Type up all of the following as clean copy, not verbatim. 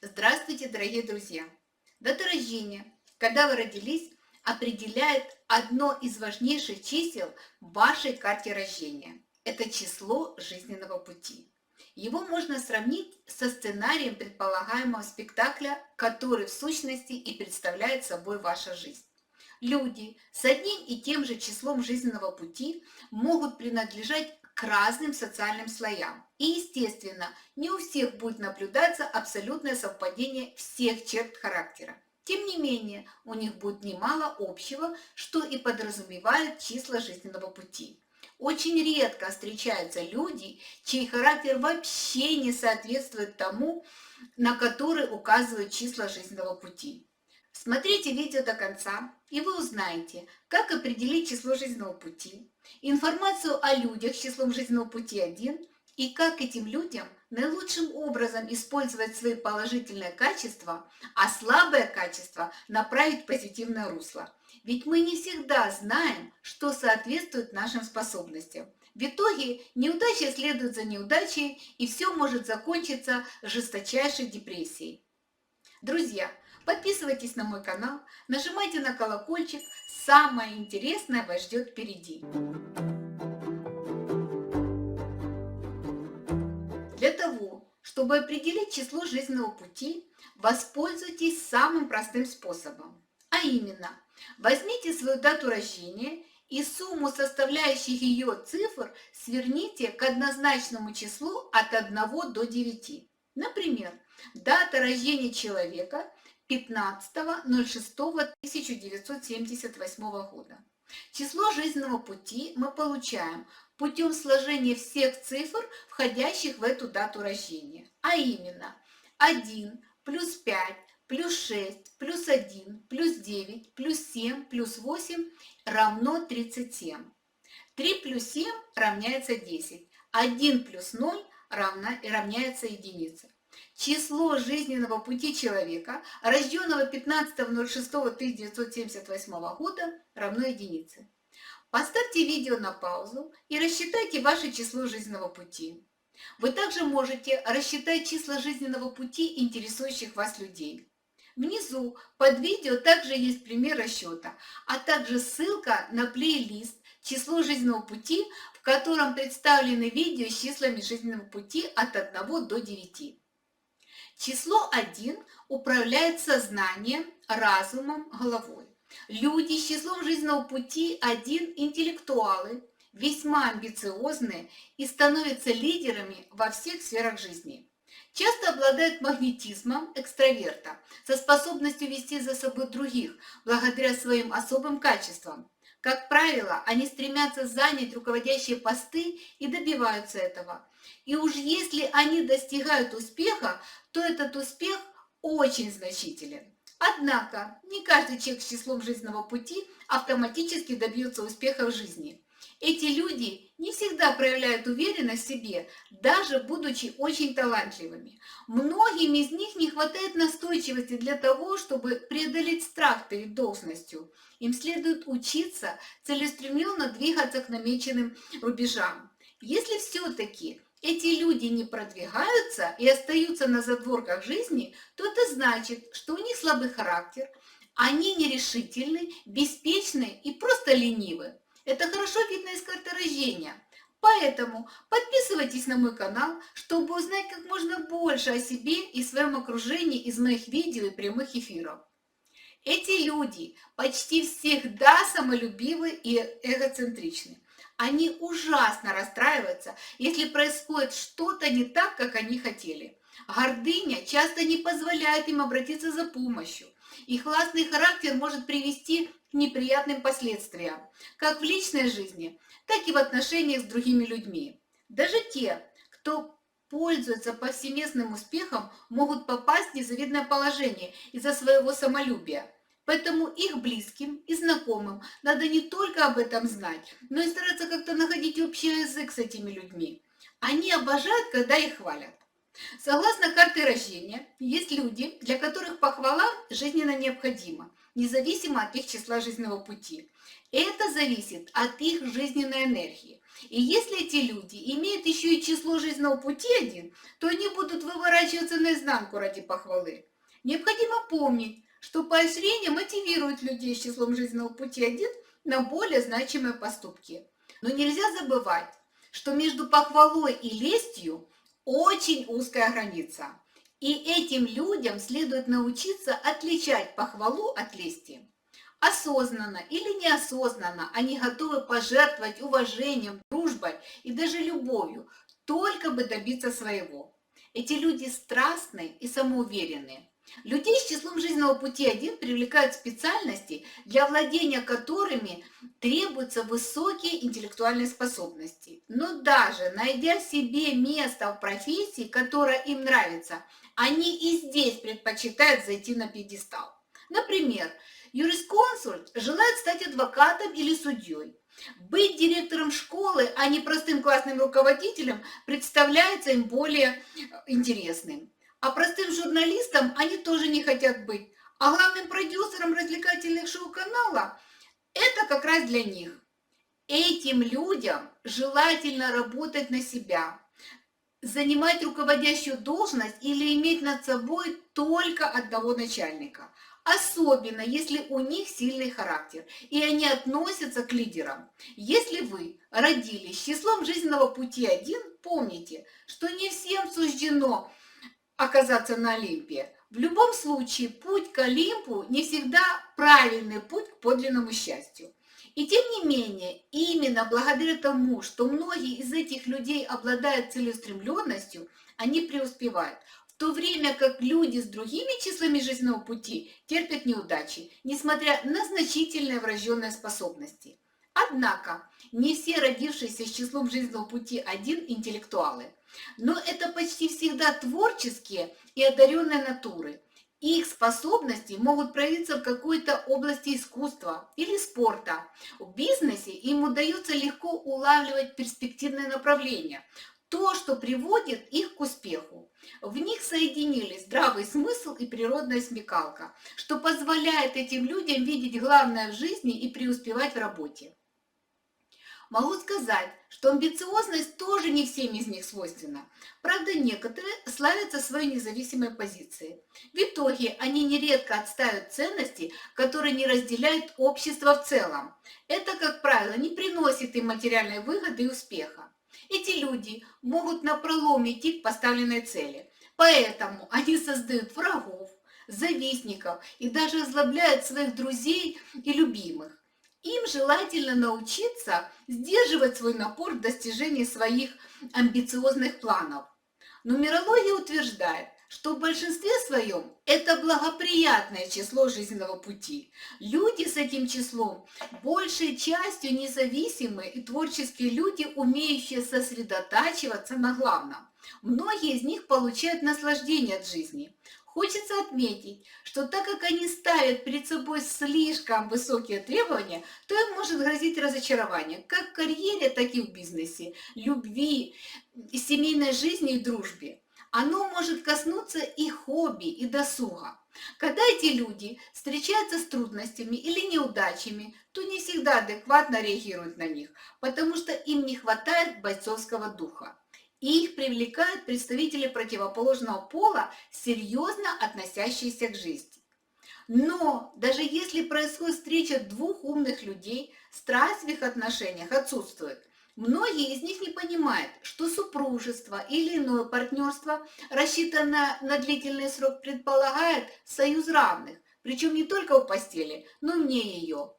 Здравствуйте, дорогие друзья! Дата рождения, когда вы родились, определяет одно из важнейших чисел в вашей карте рождения. Это число жизненного пути. Его можно сравнить со сценарием предполагаемого спектакля, который в сущности и представляет собой ваша жизнь. Люди с одним и тем же числом жизненного пути могут принадлежать к разным социальным слоям. И, естественно, не у всех будет наблюдаться абсолютное совпадение всех черт характера. Тем не менее, у них будет немало общего, что и подразумевает числа жизненного пути. Очень редко встречаются люди, чей характер вообще не соответствует тому, на который указывают числа жизненного пути. Смотрите видео до конца, и вы узнаете, как определить число жизненного пути, информацию о людях с числом жизненного пути 1 и как этим людям наилучшим образом использовать свои положительные качества, а слабые качества направить в позитивное русло. Ведь мы не всегда знаем, что соответствует нашим способностям. В итоге неудача следует за неудачей, и все может закончиться жесточайшей депрессией. Друзья, подписывайтесь на мой канал, нажимайте на колокольчик, самое интересное вас ждет впереди. Для того, чтобы определить число жизненного пути, воспользуйтесь самым простым способом. А именно, возьмите свою дату рождения и сумму составляющих ее цифр сверните к однозначному числу от 1 до 9. Например, дата рождения человека 15.06.1978 года. Число жизненного пути мы получаем путем сложения всех цифр, входящих в эту дату рождения. А именно 1 плюс 5 плюс 6 плюс 1 плюс 9 плюс 7 плюс 8 равно 37. 3 плюс 7 равняется 10. 1 плюс 0 равняется единице. Число жизненного пути человека, рожденного 15.06.1978 года, равно единице. Поставьте видео на паузу и рассчитайте ваше число жизненного пути. Вы также можете рассчитать числа жизненного пути интересующих вас людей. Внизу под видео также есть пример расчета, а также ссылка на плейлист «Число жизненного пути», в котором представлены видео с числами жизненного пути от 1 до 9. Число 1 управляет сознанием, разумом, головой. Люди с числом жизненного пути 1 интеллектуалы, весьма амбициозные и становятся лидерами во всех сферах жизни. Часто обладают магнетизмом экстраверта, со способностью вести за собой других, благодаря своим особым качествам. Как правило, они стремятся занять руководящие посты и добиваются этого. И уж если они достигают успеха, то этот успех очень значителен. Однако, не каждый человек с числом жизненного пути автоматически добьется успеха в жизни. Эти люди не всегда проявляют уверенность в себе, даже будучи очень талантливыми. Многим из них не хватает настойчивости для того, чтобы преодолеть страх перед должностью. Им следует учиться целеустремленно двигаться к намеченным рубежам. Если все-таки эти люди не продвигаются и остаются на задворках жизни, то это значит, что у них слабый характер, они нерешительны, беспечны и просто ленивы. Это хорошо видно из карты рождения. Поэтому подписывайтесь на мой канал, чтобы узнать как можно больше о себе и своем окружении из моих видео и прямых эфиров. Эти люди почти всегда самолюбивы и эгоцентричны. Они ужасно расстраиваются, если происходит что-то не так, как они хотели. Гордыня часто не позволяет им обратиться за помощью. Их властный характер может привести к неприятным последствиям, как в личной жизни, так и в отношениях с другими людьми. Даже те, кто пользуется повсеместным успехом, могут попасть в незавидное положение из-за своего самолюбия. Поэтому их близким и знакомым надо не только об этом знать, но и стараться как-то находить общий язык с этими людьми. Они обожают, когда их хвалят. Согласно карте рождения, есть люди, для которых похвала жизненно необходима, независимо от их числа жизненного пути. Это зависит от их жизненной энергии. И если эти люди имеют еще и число жизненного пути 1, то они будут выворачиваться наизнанку ради похвалы. Необходимо помнить, что поощрение мотивирует людей с числом жизненного пути 1 на более значимые поступки. Но нельзя забывать, что между похвалой и лестью очень узкая граница. И этим людям следует научиться отличать похвалу от лести. Осознанно или неосознанно они готовы пожертвовать уважением, дружбой и даже любовью, только бы добиться своего. Эти люди страстные и самоуверенные. Людей с числом жизненного пути 1 привлекают специальности, для владения которыми требуются высокие интеллектуальные способности. Но даже найдя себе место в профессии, которая им нравится, они и здесь предпочитают зайти на пьедестал. Например, юрисконсульт желает стать адвокатом или судьей. Быть директором школы, а не простым классным руководителем, представляется им более интересным. А простым журналистом они тоже не хотят быть. А главным продюсером развлекательных шоу-канала – это как раз для них. Этим людям желательно работать на себя, занимать руководящую должность или иметь над собой только одного начальника. Особенно, если у них сильный характер, и они относятся к лидерам. Если вы родились с числом жизненного пути 1, помните, что не всем суждено оказаться на Олимпе. В любом случае, путь к Олимпу не всегда правильный путь к подлинному счастью. И тем не менее, именно благодаря тому, что многие из этих людей обладают целеустремленностью, они преуспевают. В то время как люди с другими числами жизненного пути терпят неудачи, несмотря на значительные врожденные способности. Однако, не все родившиеся с числом жизненного пути 1 интеллектуалы. Но это почти всегда творческие и одаренные натуры. Их способности могут проявиться в какой-то области искусства или спорта. В бизнесе им удается легко улавливать перспективные направления, то, что приводит их к успеху. В них соединились здравый смысл и природная смекалка, что позволяет этим людям видеть главное в жизни и преуспевать в работе. Могу сказать, что амбициозность тоже не всем из них свойственна. Правда, некоторые славятся своей независимой позицией. В итоге они нередко отстаивают ценности, которые не разделяет общество в целом. Это, как правило, не приносит им материальной выгоды и успеха. Эти люди могут напролом идти к поставленной цели. Поэтому они создают врагов, завистников и даже озлобляют своих друзей и любимых. Им желательно научиться сдерживать свой напор в достижении своих амбициозных планов. Нумерология утверждает, что в большинстве своем это благоприятное число жизненного пути. Люди с этим числом большей частью независимые и творческие люди, умеющие сосредотачиваться на главном. Многие из них получают наслаждение от жизни. Хочется отметить, что так как они ставят перед собой слишком высокие требования, то им может грозить разочарование как в карьере, так и в бизнесе, любви, семейной жизни и дружбе. Оно может коснуться и хобби, и досуга. Когда эти люди встречаются с трудностями или неудачами, то не всегда адекватно реагируют на них, потому что им не хватает бойцовского духа. Их привлекают представители противоположного пола, серьезно относящиеся к жизни. Но даже если происходит встреча двух умных людей, страсть в их отношениях отсутствует. Многие из них не понимают, что супружество или иное партнерство, рассчитанное на длительный срок, предполагает союз равных, причем не только в постели, но и вне ее.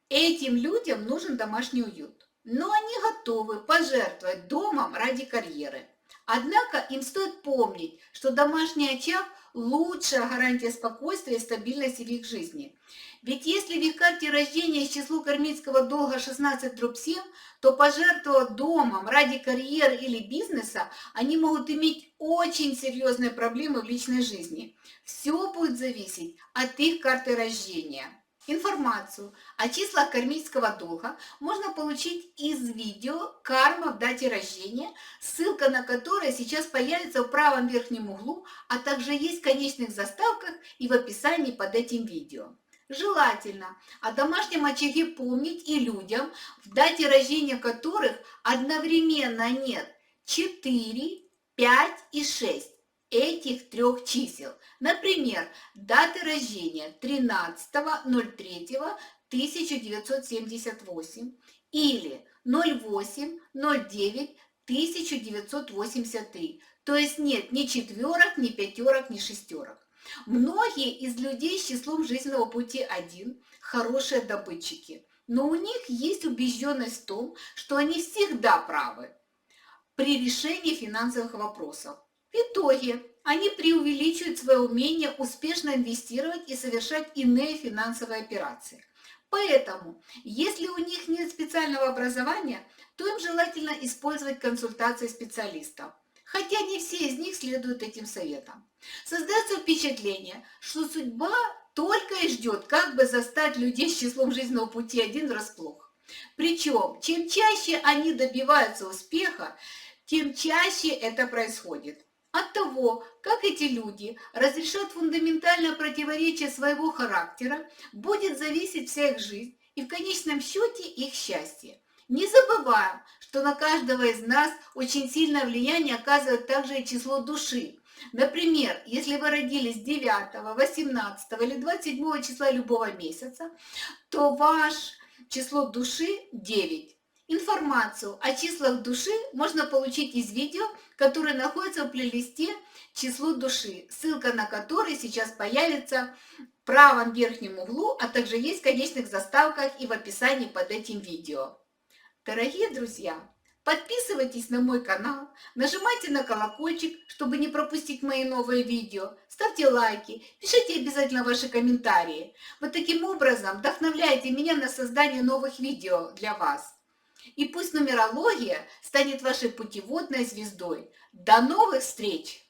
Этим людям нужен домашний уют. Но они готовы пожертвовать домом ради карьеры. Однако им стоит помнить, что домашний очаг – лучшая гарантия спокойствия и стабильности в их жизни. Ведь если в их карте рождения число кармического долга 16/7, то пожертвовав домом ради карьеры или бизнеса, они могут иметь очень серьезные проблемы в личной жизни. Все будет зависеть от их карты рождения. Информацию о числах кармического долга можно получить из видео «Карма в дате рождения», ссылка на которое сейчас появится в правом верхнем углу, а также есть в конечных заставках и в описании под этим видео. Желательно о домашнем очаге помнить и людям, в дате рождения которых одновременно нет 4, 5 и 6 этих трех чисел. Например, даты рождения 13.03.1978 или 08.09.1983. То есть нет ни четверок, ни пятерок, ни шестерок. Многие из людей с числом жизненного пути 1 хорошие добытчики, но у них есть убежденность в том, что они всегда правы при решении финансовых вопросов. В итоге они преувеличивают свое умение успешно инвестировать и совершать иные финансовые операции. Поэтому, если у них нет специального образования, то им желательно использовать консультации специалистов. Хотя не все из них следуют этим советам. Создается впечатление, что судьба только и ждет, как бы застать людей с числом жизненного пути 1 врасплох. Причем, чем чаще они добиваются успеха, тем чаще это происходит. От того, как эти люди разрешат фундаментальное противоречие своего характера, будет зависеть вся их жизнь и в конечном счете их счастье. Не забываем, что на каждого из нас очень сильное влияние оказывает также и число души. Например, если вы родились 9, 18 или 27 числа любого месяца, то ваше число души 9. Информацию о числах души можно получить из видео, которое находится в плейлисте «Число души», ссылка на который сейчас появится в правом верхнем углу, а также есть в конечных заставках и в описании под этим видео. Дорогие друзья, подписывайтесь на мой канал, нажимайте на колокольчик, чтобы не пропустить мои новые видео, ставьте лайки, пишите обязательно ваши комментарии. Вот таким образом вдохновляйте меня на создание новых видео для вас. И пусть нумерология станет вашей путеводной звездой. До новых встреч!